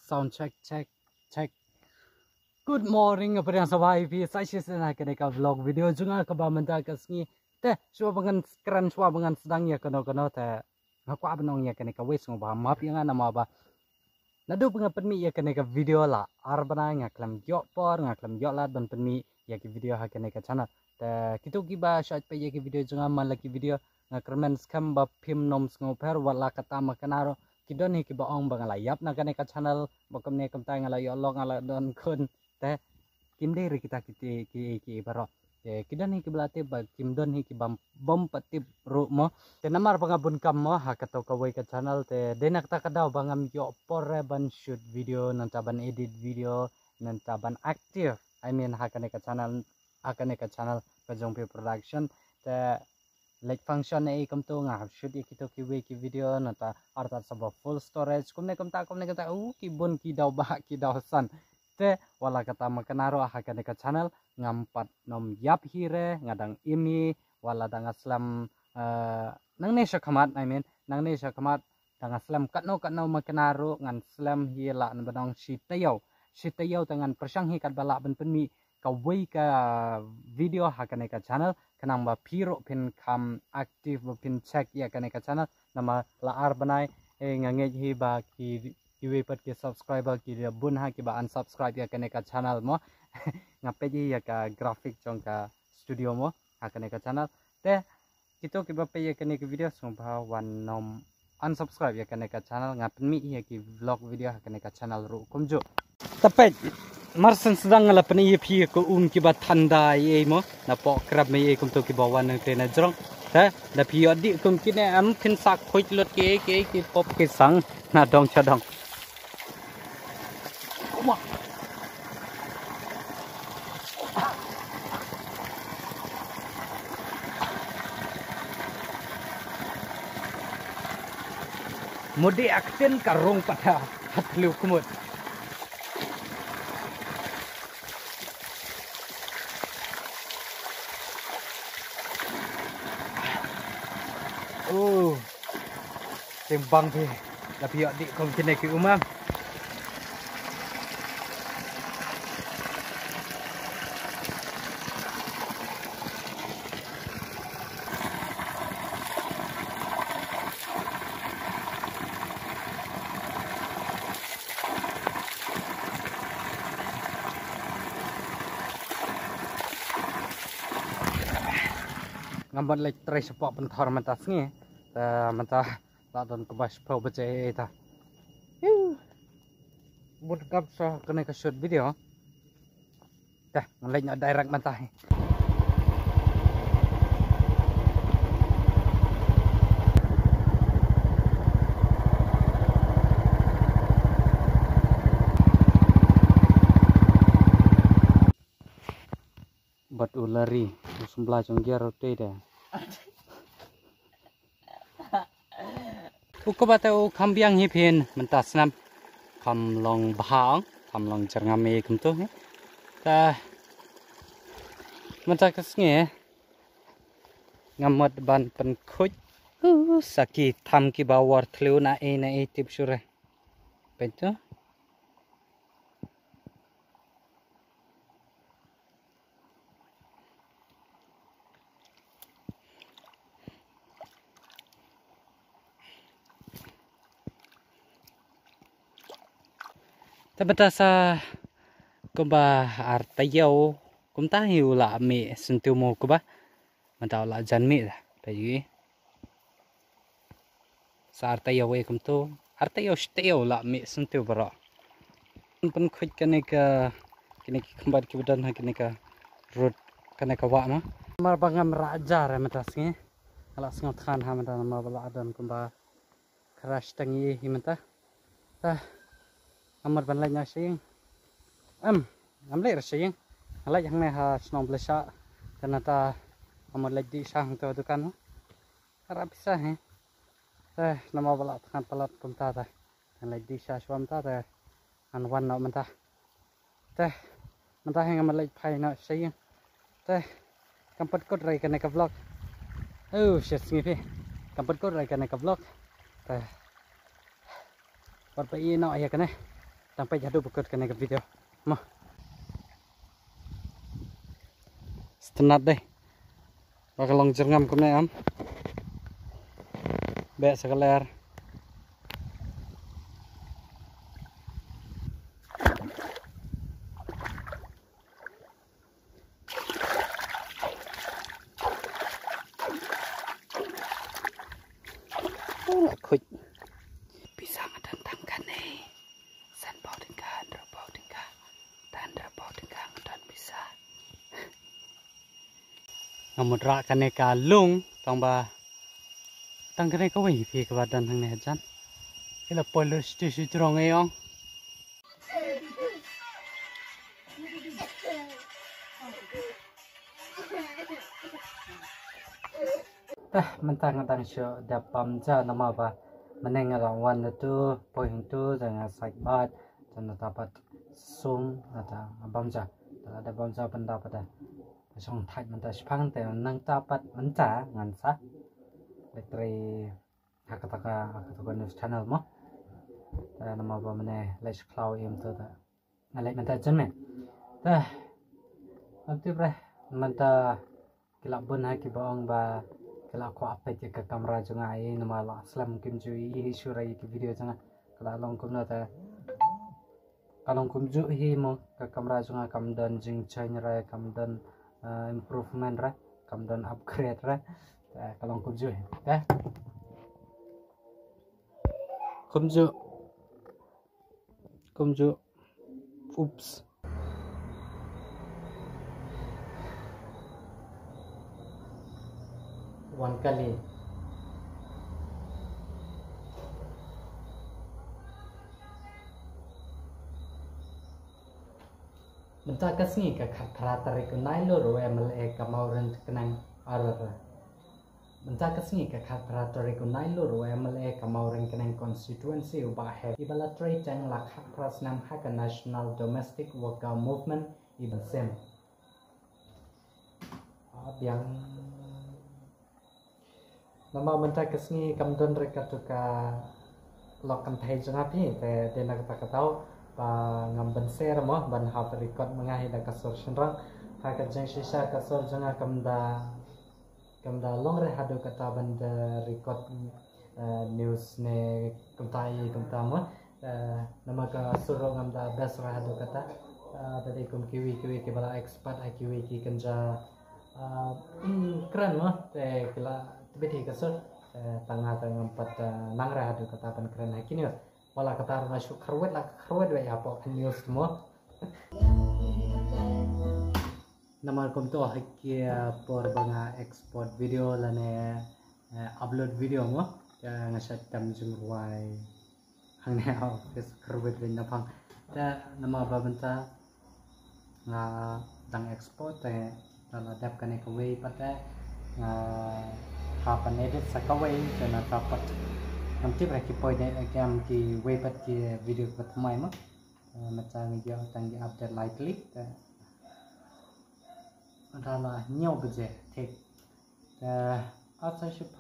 sound check. Good morning apa yang sabai pi saya sih ka vlog video juga ka ba menta ka sngi te swa bangan kran swa bangan sedang ya kono te ngaku abnong ya ka wes ngoba map yang ana ma ba nadu penga penmi ya ka video la arbana ngaklam yo por ngaklam yo lat ban penmi ya ki video ha ka channel te kitu ki ba shot pe ya ki video juga malaki video ngakramen skam ba phim nom ngoper wala kata makanaro kidon hi ki ba ong bangala yap na ka channel bakam ne kam ta ngala yo long ala don kun te kim deri kita ki baro te kidan hi ki belate ba kim don hi ki bom patip ru mo te namar pangabun kam mo ha kato ka wai ka channel te denak ta kadaw bangam yo porre ban shoot video nanta ban edit video nanta ban active I mean ha ka channel ka jongpe production te like function e kam to nga shoot ikito ki we ki video nanta arta sabo full storage kumne kam ta ki bun ki daw ba ki daw san te wala kata makanaro ha ka channel ngampat nom yap hire ngadang imi wala dang aslam nang ne shakamat I mean nang ne shakamat dang aslam katno makanaro ngan slam hi la an banong shitayaw tangan persang hi kat bala ban penmi ka wei ka video ha ka channel kanang ba piro pin kam active ba pin check ya ka channel nama laar banai ngange hi ba ki we pat ke subscriber ki bun ha ki ba unsubscribe ya ka channel mo ngape ji ya ka graphic chong ka studio mo ha ka channel te kito ki ba pe ya ka video sumba one nom unsubscribe ya ka channel ngapen mi ya ki vlog video ha ka channel ru kumjo tapet marsan sedang ngala pen ye phi ko ki ba thanda ye mo na po krab me ye kum to ki ba wan te na jrong ta da phi odi kum ki ne am khin sak khoi lot ki pop ki sang na dong cha dong mudi aksen karong patha hatlu kumut timbang pe tapi dik kom kene ki umam ngambat lek trai sepok pentor mentas ngi mentah dan kebas pro baca eta buat kap sa kena ke shoot video dah ngelain direct mentah buat ulari sebelah conggiar rote dah ukobata kambiang hi pen mentas nam kam long bahang kam long jerngame kum to ta menta kesnge ngamot ban pen khuj saki tham ki bawar thleu na e tip sure pento Tabata sa kumba artayaw kumta hiu la mi sentiu mo kuba mantau la janmi da tayi sa artayaw e kumto artayaw steyaw la mi sentiu bara pun khuj kane ka kini khambat ki badan ha kini ka road kane ka wa ma mar bangam raja ra matasnge ala sngot khan ha mata ma bala adan kumba crash tangi himanta ta amar ban lai nyasing amle rasing alai yang ne ha snom blesa tanata amar lai di sang to dukan harap bisa nama bala kan palat kumta ta lai di sa swam ta an wan no manta manta hang amar lai phai na sing kampat kot rai kan ka vlog shit ngi pe kampat kot rai kan ka vlog Pat pa ino ya kane Sampai jatuh bekut kena ke video. Mah. Setenat deh. Bakal long jerngam kemana am. Bek sekeler. Khuy. Bisa ngedatangkan nih. San bau tingkah, bau tingkah. Tanda bau tingkah dan bisa. Ngamudra kane kalung tambah tang kane ka wei phi ka badan thang ne jan. Ila police station trong ai ong. Mentang syo dapam ja nama ba meneng rawan itu poin itu dengan sakbat dan dapat sum ada abam ja ada abam ja pendapat song thai mentah sepang te nang dapat menca ngansa letri hakataka news channel mo nama ba mene let's cloud im to da nalai mentah jenme dah nanti bre mentah kilak bun ha ki baong ba kalau aku apa je ke kamera jangan ai nama la aslam kim ju i surai ki video jangan kalau long kum nata kalau kum ju hi mo ke kamera jangan kam dan jing change ra kam dan improvement ra kam dan upgrade ra kalau kum ju kum ju oops one kali mentah kasih ke khatrata rekunai lo ro MLA kamauran kenang arara mentah kasih ke khatrata rekunai lo ro MLA kamauran kenang constituency ubah he ibala trade tang la khapras nam hak national domestic worker movement ibal sem yang nama mentah kesini kamdon reka tuka lokan thai jangan pi te dena kata katau ba ngam ban share mo ban hap record mengahi da kasor senrang ha ka jeng sisa kasor jangan kamda long re hadu kata ban da record news ne kamta mo nama ka suro ngam da best ra hadu kata tadi kum kiwi ke bala expert kiwi ki kanja keren mo te kila beti kasur tangga empat nangra ada kata pan keren kini wala kata masuk kerwet wa apa news semua nama kom to hakia por banga export video lane upload video mo ngasat tam jumruai hang ne kes kerwet ben napang ta nama babenta nga tang export tala dap kane ko way pata hapan edit sakaway dan dapat nanti mereka poin yang ki webet ki video pertama emang macam dia tanggi update likely adalah nyaw beje take outside ship